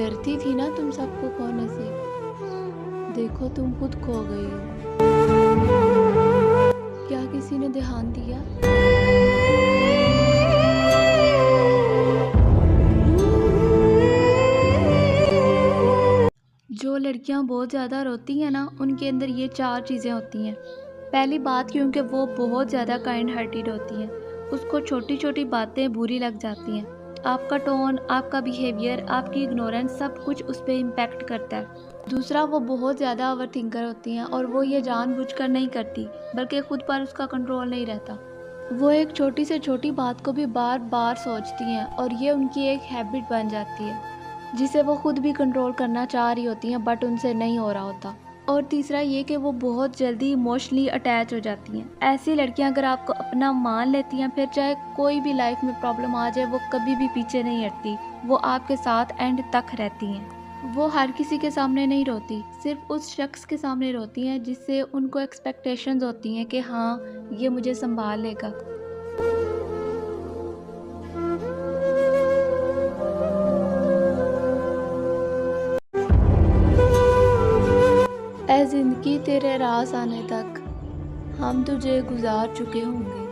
डरती थी ना तुम सबको खोने से, देखो तुम खुद खो गई हो। क्या किसी ने ध्यान दिया? जो लड़कियां बहुत ज़्यादा रोती हैं ना, उनके अंदर ये 4 चीज़ें होती हैं। पहली बात, क्योंकि वो बहुत ज़्यादा काइंड हार्टेड होती हैं, उसको छोटी छोटी बातें बुरी लग जाती हैं। आपका टोन, आपका बिहेवियर, आपकी इग्नोरेंस, सब कुछ उस पर इम्पेक्ट करता है। दूसरा, वो बहुत ज़्यादा ओवर थिंकर होती हैं और वो ये जानबूझकर नहीं करती, बल्कि खुद पर उसका कंट्रोल नहीं रहता। वो एक छोटी से छोटी बात को भी बार बार सोचती हैं और ये उनकी एक हैबिट बन जाती है, जिसे वो खुद भी कंट्रोल करना चाह रही होती हैं, बट उनसे नहीं हो रहा होता। और तीसरा ये कि वो बहुत जल्दी इमोशनली अटैच हो जाती हैं। ऐसी लड़कियां अगर आपको अपना मान लेती हैं, फिर चाहे कोई भी लाइफ में प्रॉब्लम आ जाए, वो कभी भी पीछे नहीं हटती, वो आपके साथ एंड तक रहती हैं। वो हर किसी के सामने नहीं रोती, सिर्फ उस शख्स के सामने रोती हैं जिससे उनको एक्सपेक्टेशंस होती हैं कि हाँ, ये मुझे संभाल लेगा। ऐ जिंदगी तेरे रास आने तक हम तुझे गुजार चुके होंगे।